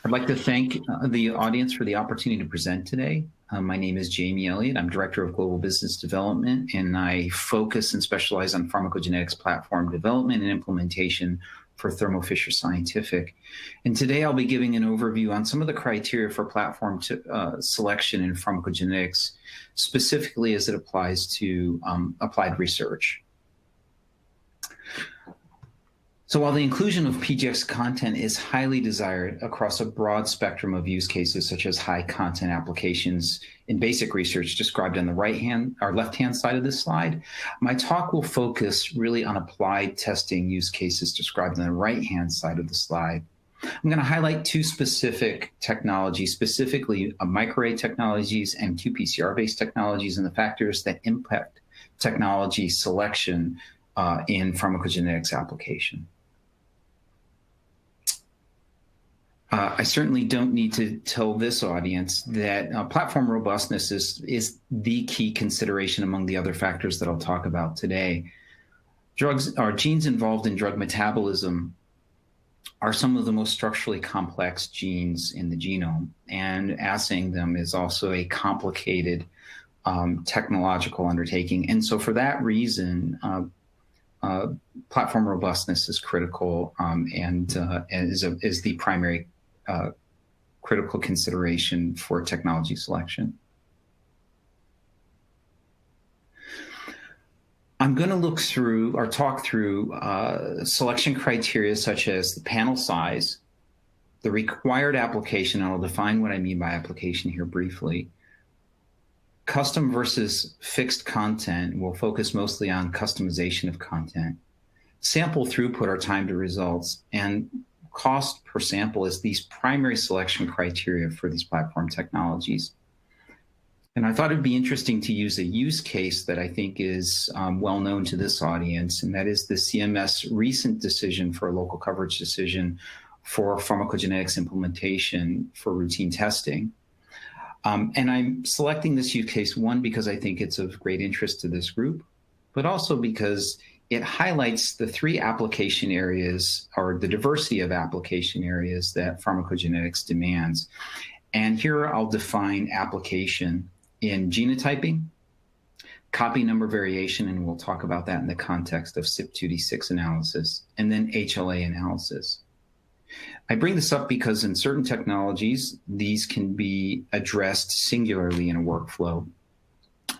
I'd like to thank the audience for the opportunity to present today. My name is Jami Elliott. I'm Director of Global Business Development, and I focus and specialize on pharmacogenetics platform development and implementation for Thermo Fisher Scientific. And today I'll be giving an overview on some of the criteria for platform selection in pharmacogenetics, specifically as it applies to applied research. So while the inclusion of PGX content is highly desired across a broad spectrum of use cases, such as high content applications in basic research described on the left-hand side of this slide, my talk will focus really on applied testing use cases described on the right-hand side of the slide. I'm going to highlight two specific technologies, specifically microarray technologies and qPCR-based technologies, and the factors that impact technology selection in pharmacogenetics application. I certainly don't need to tell this audience that platform robustness is the key consideration among the other factors that I'll talk about today. Genes involved in drug metabolism are some of the most structurally complex genes in the genome, and assaying them is also a complicated technological undertaking. And so for that reason, platform robustness is critical and is the primary critical consideration for technology selection. I'm going to look through or talk through selection criteria such as the panel size, the required application, and I'll define what I mean by application here briefly. Custom versus fixed content, we'll focus mostly on customization of content. Sample throughput or time to results, and cost per sample is these primary selection criteria for these platform technologies. And I thought it'd be interesting to use a use case that I think is well known to this audience, and that is the CMS recent decision for a local coverage decision for pharmacogenetics implementation for routine testing. And I'm selecting this use case, one, because I think it's of great interest to this group, but also because it highlights the three application areas, or the diversity of application areas, that pharmacogenetics demands. And here I'll define application in genotyping, copy number variation, and we'll talk about that in the context of CYP2D6 analysis, and then HLA analysis. I bring this up because in certain technologies, these can be addressed singularly in a workflow.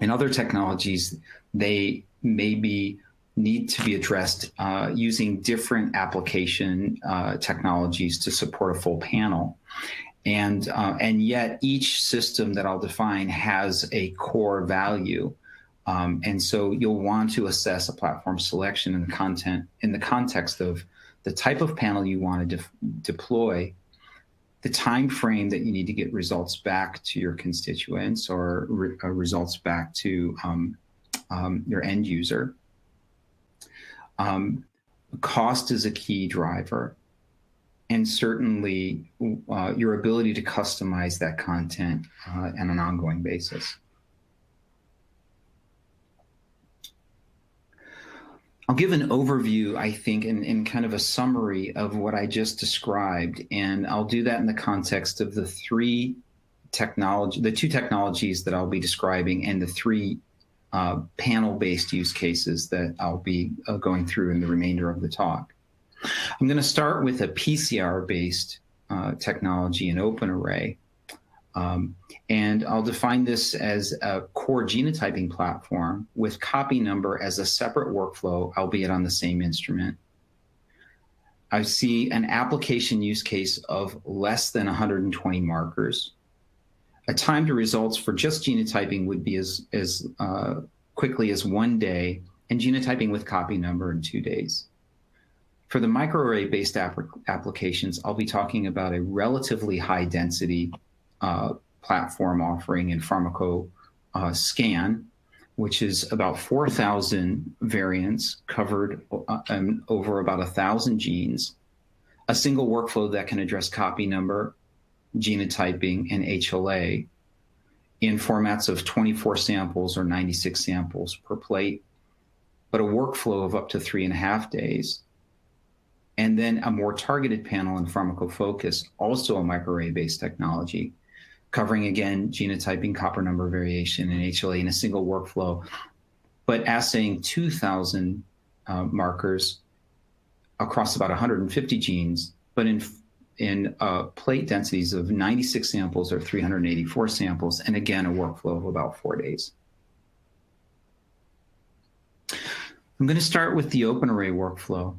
In other technologies, they maybe need to be addressed using different application technologies to support a full panel. And yet each system that I'll define has a core value. And so you'll want to assess a platform selection in the context of the type of panel you want to deploy, the time frame that you need to get results back to your constituents or results back to your end user. Cost is a key driver, and certainly your ability to customize that content on an ongoing basis. I'll give an overview, I think, in kind of a summary of what I just described, and I'll do that in the context of the two technologies that I'll be describing, and the three panel-based use cases that I'll be going through in the remainder of the talk. I'm going to start with a PCR-based technology in OpenArray, and I'll define this as a core genotyping platform with copy number as a separate workflow, albeit on the same instrument. I see an application use case of less than 120 markers. A time to results for just genotyping would be as quickly as 1 day, and genotyping with copy number in 2 days. For the microarray-based applications, I'll be talking about a relatively high density platform offering in PharmacoScan, which is about 4,000 variants covered over about 1,000 genes, a single workflow that can address copy number, genotyping, and HLA in formats of 24 samples or 96 samples per plate, but a workflow of up to 3.5 days. and then a more targeted panel in PharmacoFocus, also a microarray-based technology, covering, again, genotyping, copy number variation, and HLA in a single workflow, but assaying 2,000 markers across about 150 genes, but in plate densities of 96 samples or 384 samples, and again, a workflow of about 4 days. I'm going to start with the OpenArray workflow.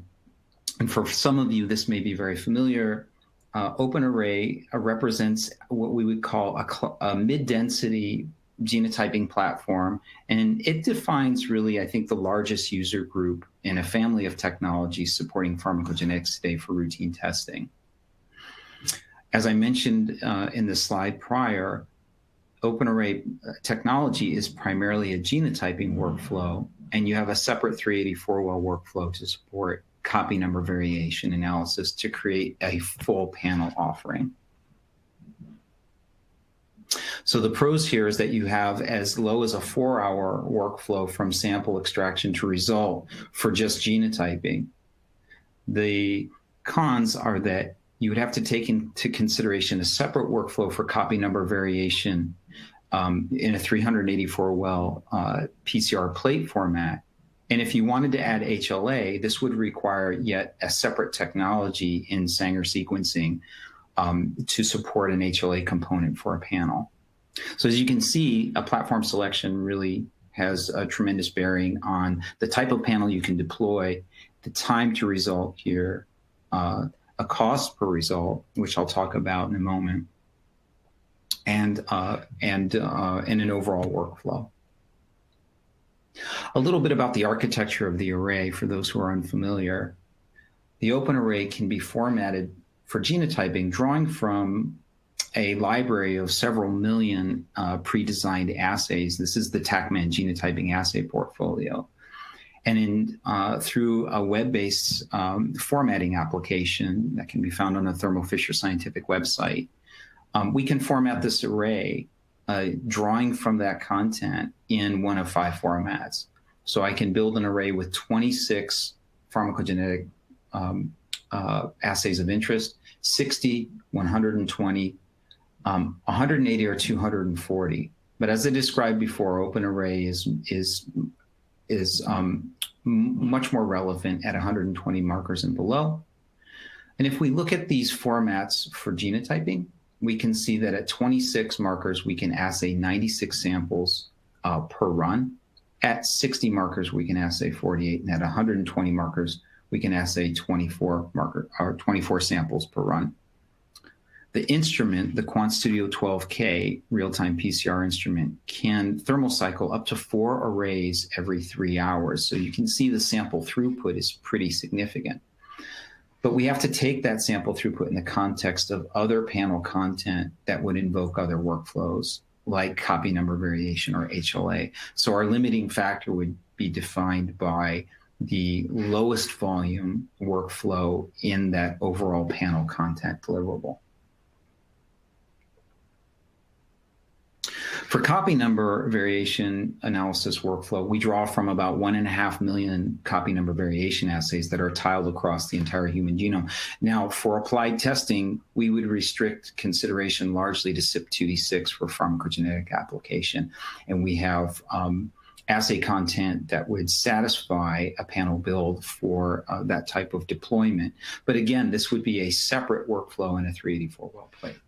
And for some of you, this may be very familiar. OpenArray represents what we would call a mid-density genotyping platform, and it defines really, I think, the largest user group in a family of technologies supporting pharmacogenetics today for routine testing. As I mentioned in the slide prior, OpenArray technology is primarily a genotyping workflow, and you have a separate 384-well workflow to support copy number variation analysis to create a full panel offering. So the pros here is that you have as low as a 4-hour workflow from sample extraction to result for just genotyping. The cons are that you would have to take into consideration a separate workflow for copy number variation in a 384-well PCR plate format. And if you wanted to add HLA, this would require yet a separate technology in Sanger sequencing to support an HLA component for a panel. So as you can see, a platform selection really has a tremendous bearing on the type of panel you can deploy, the time to result here, a cost per result, which I'll talk about in a moment, and an overall workflow. A little bit about the architecture of the array for those who are unfamiliar. The OpenArray can be formatted for genotyping, drawing from a library of several million pre-designed assays. This is the TACMan genotyping assay portfolio. And through a web-based formatting application that can be found on the Thermo Fisher Scientific website, we can format this array drawing from that content in one of 5 formats. So I can build an array with 26 pharmacogenetic assays of interest, 60, 120, 180, or 240. But as I described before, OpenArray is much more relevant at 120 markers and below. And if we look at these formats for genotyping, we can see that at 26 markers, we can assay 96 samples per run. At 60 markers, we can assay 48, and at 120 markers, we can assay 24 samples per run. The instrument, the QuantStudio 12K real-time PCR instrument, can thermocycle up to 4 arrays every 3 hours. So you can see the sample throughput is pretty significant. But we have to take that sample throughput in the context of other panel content that would invoke other workflows, like copy number variation or HLA. So our limiting factor would be defined by the lowest volume workflow in that overall panel content deliverable. For copy number variation analysis workflow, we draw from about 1.5 million copy number variation assays that are tiled across the entire human genome. Now, for applied testing, we would restrict consideration largely to CYP2D6 for pharmacogenetic application. And we have assay content that would satisfy a panel build for that type of deployment. But again, this would be a separate workflow in a 384-well plate.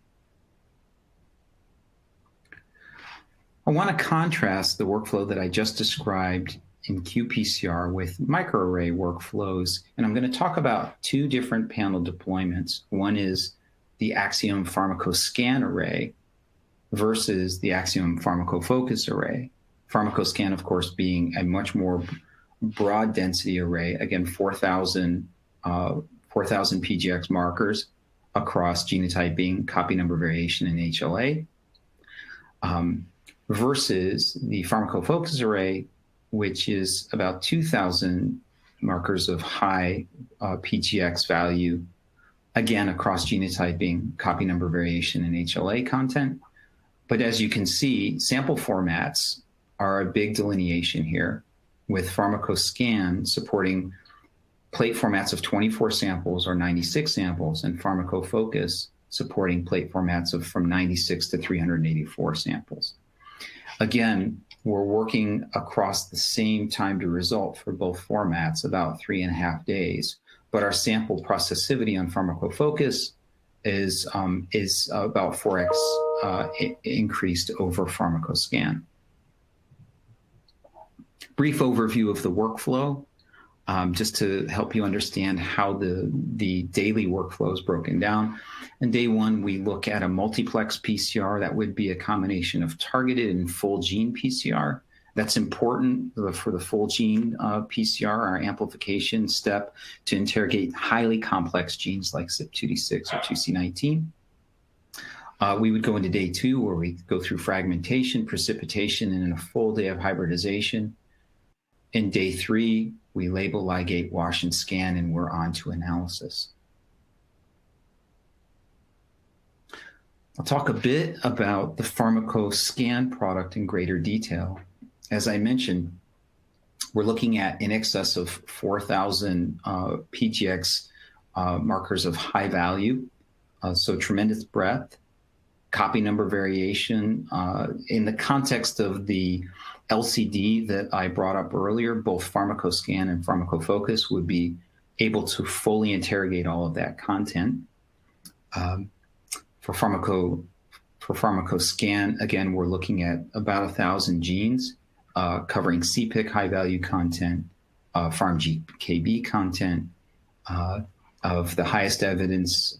I want to contrast the workflow that I just described in qPCR with microarray workflows, and I'm going to talk about 2 different panel deployments. One is the Axiom PharmacoScan array versus the Axiom PharmacoFocus array. PharmacoScan, of course, being a much more broad density array, again, 4,000 PGX markers across genotyping, copy number variation, and HLA. Versus the PharmacoFocus array, which is about 2,000 markers of high PGX value, again, across genotyping, copy number variation, and HLA content. But as you can see, sample formats are a big delineation here, with PharmacoScan supporting plate formats of 24 samples or 96 samples, and Pharmacofocus supporting plate formats of from 96 to 384 samples. Again, we're working across the same time to result for both formats, about 3.5 days, but our sample processivity on Pharmacofocus is about 4x increased over PharmacoScan. Brief overview of the workflow, just to help you understand how the daily workflow is broken down. In day one, we look at a multiplex PCR. That would be a combination of targeted and full gene PCR. That's important for the full gene PCR, our amplification step to interrogate highly complex genes like CYP2D6 or 2C19. We would go into day two, where we go through fragmentation, precipitation, and a full day of hybridization. In day three, we label, ligate, wash, and scan, and we're on to analysis. I'll talk a bit about the PharmacoScan product in greater detail. As I mentioned, we're looking at in excess of 4,000 PGX markers of high value, so tremendous breadth, copy number variation. In the context of the LCD that I brought up earlier, both PharmacoScan and Pharmacofocus would be able to fully interrogate all of that content. For PharmacoScan, again, we're looking at about 1,000 genes, covering CPIC high-value content, PharmGKB content, of the highest evidence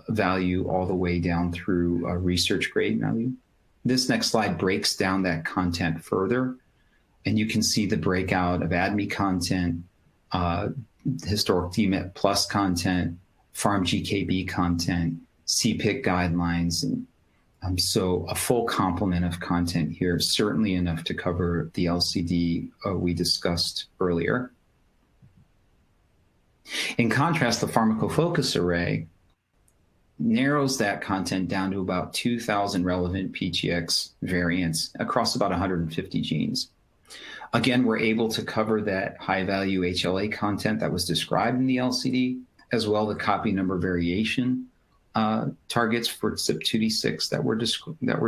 value all the way down through research grade value. This next slide breaks down that content further, and you can see the breakout of ADME content, historic DMET plus content, PharmGKB content, CPIC guidelines, and so a full complement of content here, certainly enough to cover the LCD we discussed earlier. In contrast, the Pharmacofocus array narrows that content down to about 2,000 relevant PGX variants across about 150 genes. Again, we're able to cover that high-value HLA content that was described in the LCD, as well as the copy number variation targets for CYP2D6 that were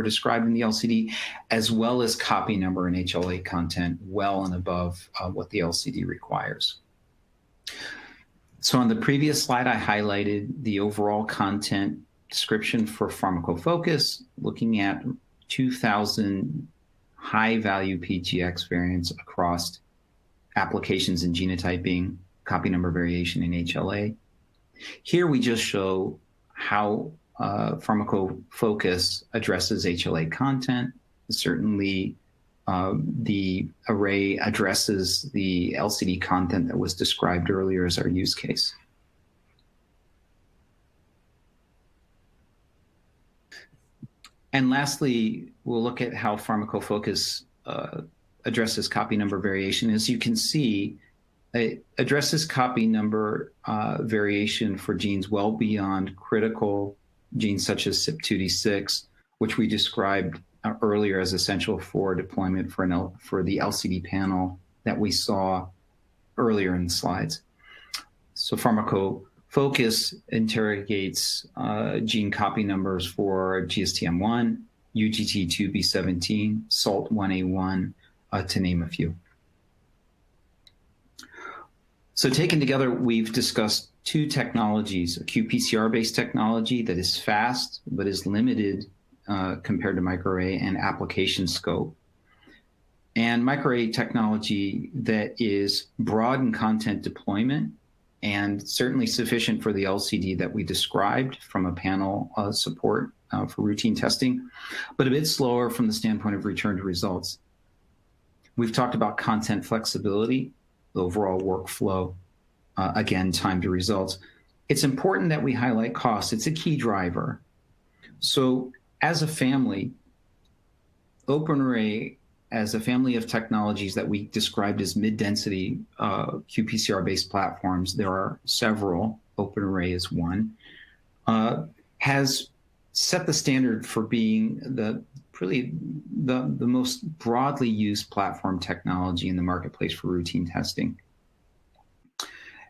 described in the LCD, as well as copy number and HLA content well and above what the LCD requires. So on the previous slide, I highlighted the overall content description for Pharmacofocus, looking at 2,000 high-value PGX variants across applications in genotyping, copy number variation, and HLA. Here we just show how Pharmacofocus addresses HLA content. Certainly, the array addresses the LCD content that was described earlier as our use case. And lastly, we'll look at how Pharmacofocus addresses copy number variation. As you can see, it addresses copy number variation for genes well beyond critical genes such as CYP2D6, which we described earlier as essential for deployment for the LCD panel that we saw earlier in the slides. So Pharmacofocus interrogates gene copy numbers for GSTM1, UGT2B17, SALT1A1, to name a few. So taken together, we've discussed two technologies: a qPCR-based technology that is fast but is limited compared to microarray and application scope, and microarray technology that is broad in content deployment and certainly sufficient for the LCD that we described from a panel support for routine testing, but a bit slower from the standpoint of return to results. We've talked about content flexibility, the overall workflow, again, time to results. It's important that we highlight cost. It's a key driver. So as a family, OpenArray, as a family of technologies that we described as mid-density qPCR-based platforms, there are several, OpenArray is one, has set the standard for being the most broadly used platform technology in the marketplace for routine testing.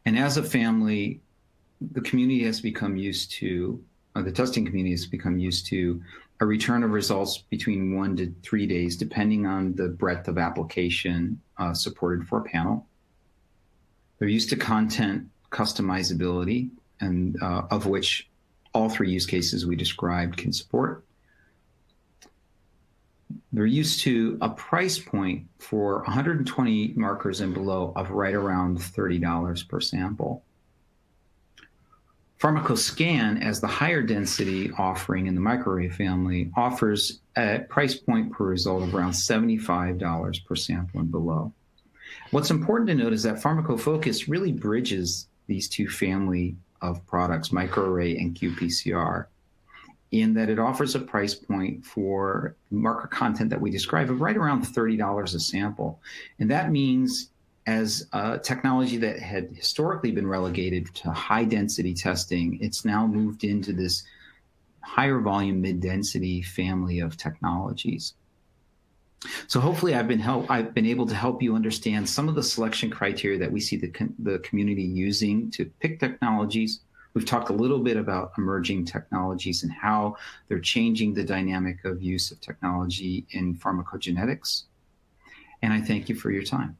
And as a family, the community has become used to, the testing community has become used to a return of results between 1 to 3 days, depending on the breadth of application supported for a panel. They're used to content customizability, and of which all 3 use cases we described can support. They're used to a price point for 120 markers and below of right around $30 per sample. PharmacoScan, as the higher density offering in the microarray family, offers a price point per result of around $75 per sample and below. What's important to note is that PharmacoFocus really bridges these 2 family of products, microarray and qPCR, in that it offers a price point for marker content that we describe of right around $30 a sample. And that means, as a technology that had historically been relegated to high density testing, it's now moved into this higher volume, mid-density family of technologies. So hopefully I've been able to help you understand some of the selection criteria that we see the community using to pick technologies. We've talked a little bit about emerging technologies and how they're changing the dynamic of use of technology in pharmacogenetics. And I thank you for your time.